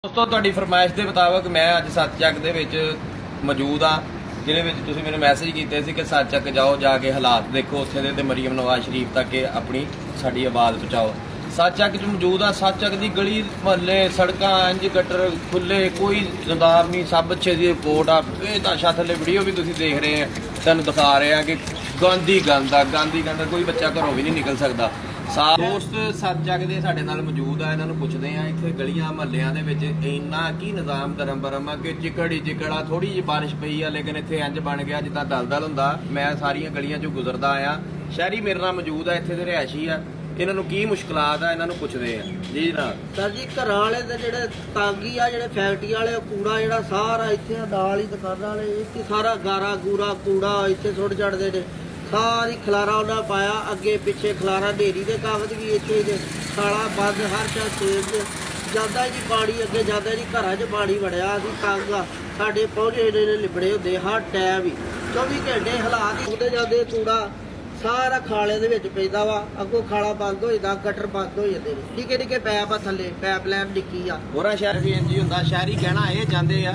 ਦੋਸਤੋ ਤੁਹਾਡੀ ਫਰਮਾਇਸ਼ ਦੇ ਮੁਤਾਬਕ ਮੈਂ ਅੱਜ ਸੱਚਚੱਕ ਦੇ ਵਿੱਚ ਮੌਜੂਦ ਆ, ਜਿਹਦੇ ਵਿੱਚ ਤੁਸੀਂ ਮੈਨੂੰ ਮੈਸੇਜ ਕੀਤੇ ਸੀ ਕਿ ਸੱਚਚੱਕ ਜਾਓ, ਜਾ ਕੇ ਹਾਲਾਤ ਦੇਖੋ ਉੱਥੇ ਦੇ ਤੇ ਮਰੀਮ ਨਵਾਜ਼ ਸ਼ਰੀਫ ਤੱਕ ਆਪਣੀ ਸਾਡੀ ਆਵਾਜ਼ ਪਹੁੰਚਾਓ। ਸੱਚਚੱਕ 'ਚ ਮੌਜੂਦ ਆ। ਸੱਚਚੱਕ ਦੀ ਗਲੀ ਮੁਹੱਲੇ ਸੜਕਾਂ ਇੰਜ ਗਟਰ ਖੁੱਲੇ, ਕੋਈ ਨਿਜ਼ਾਮ ਨਹੀਂ, ਸਭ ਅੱਛੇ ਦੀ ਰਿਪੋਰਟ ਆ। ਇਹ ਤਾਂ ਛੱਤ ਥੱਲੇ ਵੀਡੀਓ ਵੀ ਤੁਸੀਂ ਦੇਖ ਰਹੇ ਆ, ਤੁਹਾਨੂੰ ਦਿਖਾ ਰਹੇ ਆ ਕਿ ਗਾਂਧੀ ਗੰਦਾ ਕੋਈ ਬੱਚਾ ਘਰੋਂ ਵੀ ਨਹੀਂ ਨਿਕਲ ਸਕਦਾ। ਦੋਸਤ ਸੱਚਚੱਕ ਦੇ ਸਾਡੇ ਨਾਲ ਮੌਜੂਦ ਆ, ਇਹਨਾਂ ਨੂੰ ਪੁੱਛਦੇ ਆ ਇੱਥੇ ਗਲੀਆਂ ਮੁਹੱਲਿਆਂ ਦੇ ਵਿੱਚ ਇੰਨਾ ਕੀ ਨਿਜ਼ਾਮ ਧਰਮ ਬਰਮ ਆ ਕਿ ਚਿੱਕੜ ਹੀ ਚਿੱਕੜ ਆ। ਥੋੜੀ ਜਿਹੀ ਬਾਰਿਸ਼ ਪਈ ਆ ਲੇਕਿਨ ਇੱਥੇ ਇੰਜ ਬਣ ਗਿਆ ਜਿੱਦਾਂ ਦਲਦਲ ਹੁੰਦਾ। ਮੈਂ ਸਾਰੀਆਂ ਗਲੀਆਂ 'ਚੋਂ ਗੁਜ਼ਰਦਾ ਆਇਆ, ਸ਼ਹਿਰੀ ਮੇਰੇ ਨਾਲ ਮੌਜੂਦ ਆ, ਇੱਥੇ ਦੇ ਰਿਹਾਇਸ਼ੀ ਆ। ਇਹਨਾਂ ਨੂੰ ਕੀ ਮੁਸ਼ਕਲਾਤ ਆ, ਇਹਨਾਂ ਨੂੰ ਪੁੱਛਦੇ ਆ ਜੀ ਜਨਾਬ। ਸਰ ਜੀ ਘਰਾਂ ਵਾਲੇ ਦੇ ਜਿਹੜੇ ਤਾਂਗੀ ਆ, ਜਿਹੜੇ ਫੈਕਟਰੀ ਵਾਲੇ ਕੂੜਾ ਜਿਹੜਾ ਸਾਰਾ ਇੱਥੇ ਨਾਲ ਹੀ ਦੁਕਾਨਾਂ ਵਾਲੇ ਇੱਥੇ ਸਾਰਾ ਗਾਰਾ ਗੂਰਾ ਕੂੜਾ ਇੱਥੇ ਸੁੱਟ ਛੱਡਦੇ ਨੇ। ਸਾਰੀ ਖਲਾਰਾ ਉਹਨਾਂ ਪਾਇਆ, ਅੱਗੇ ਪਿੱਛੇ ਖਲਾਰਾ, ਢੇਰੀ ਦੇ ਕਾਗਜ਼ ਵੀ ਇੱਥੇ ਦੇ, ਖਾਲਾ ਬੰਦ, ਹਰ ਚਾ ਸੇਬ ਜਾਂਦਾ ਜੀ ਪਾਣੀ, ਅੱਗੇ ਜਾਂਦਾ ਜੀ ਘਰਾਂ 'ਚ ਪਾਣੀ ਵੜਿਆ। ਅਸੀਂ ਤੰਗ ਆ, ਸਾਡੇ ਪਹੁੰਚੇ ਨੇ ਲਿਬੜੇ ਹੁੰਦੇ ਹਰ ਟਾਈਮ ਹੀ 24 ਘੰਟੇ ਹਾਲਾਤ ਹੁੰਦੇ ਜਾਂਦੇ। ਕੂੜਾ ਸਾਰਾ ਖਾਲੇ ਦੇ ਵਿੱਚ ਪੈਂਦਾ ਵਾ, ਅੱਗੋਂ ਖਾਲਾ ਬੰਦ ਹੋ ਜਾਂਦਾ, ਗਟਰ ਬੰਦ ਹੋ ਜਾਂਦੇ ਨੇ, ਨਿੱਕੇ ਨਿੱਕੇ ਪੈਪ ਆ ਥੱਲੇ, ਪੈਪ ਲੈਨ ਨਿੱਕੀ ਆ। ਹੋਰਾਂ ਸ਼ਹਿਰ ਵੀ ਇੰਝ ਹੀ ਹੁੰਦਾ। ਸ਼ਹਿਰੀ ਕਹਿਣਾ ਇਹ ਚਾਹੁੰਦੇ ਆ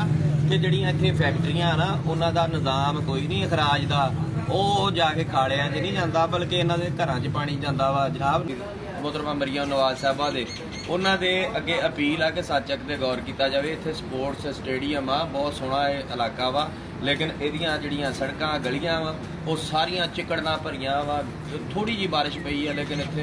ਕਿ ਜਿਹੜੀਆਂ ਇੱਥੇ ਫੈਕਟਰੀਆਂ ਨਾ ਉਹਨਾਂ ਦਾ ਨਿਜ਼ਾਮ ਕੋਈ ਨਹੀਂ ਅਖਰਾਜ ਦਾ, ਉਹ ਜਾ ਕੇ ਖਾਲਿਆਂ 'ਚ ਨਹੀਂ ਜਾਂਦਾ, ਬਲਕਿ ਇਹਨਾਂ ਦੇ ਘਰਾਂ 'ਚ ਪਾਣੀ ਜਾਂਦਾ ਵਾ। ਜਨਾਬ ਮੁਹਤਰਮਾ ਮਰੀਮ ਨਵਾਜ਼ ਸਾਹਿਬਾ ਦੇ ਉਹਨਾਂ ਦੇ ਅੱਗੇ ਅਪੀਲ ਆ ਕਿ ਸੱਚਚੱਕ ਤੇ ਗੌਰ ਕੀਤਾ ਜਾਵੇ। ਇੱਥੇ ਸਪੋਰਟਸ ਸਟੇਡੀਅਮ ਆ, ਬਹੁਤ ਸੋਹਣਾ ਇਹ ਇਲਾਕਾ ਵਾ, ਲੇਕਿਨ ਇਹਦੀਆਂ ਜਿਹੜੀਆਂ ਸੜਕਾਂ ਗਲੀਆਂ ਵਾ ਉਹ ਸਾਰੀਆਂ ਚਿੱਕੜ ਨਾਲ ਭਰੀਆਂ ਵਾ। ਥੋੜੀ ਜਿਹੀ ਬਾਰਿਸ਼ ਪਈ ਆ ਲੇਕਿਨ ਇੱਥੇ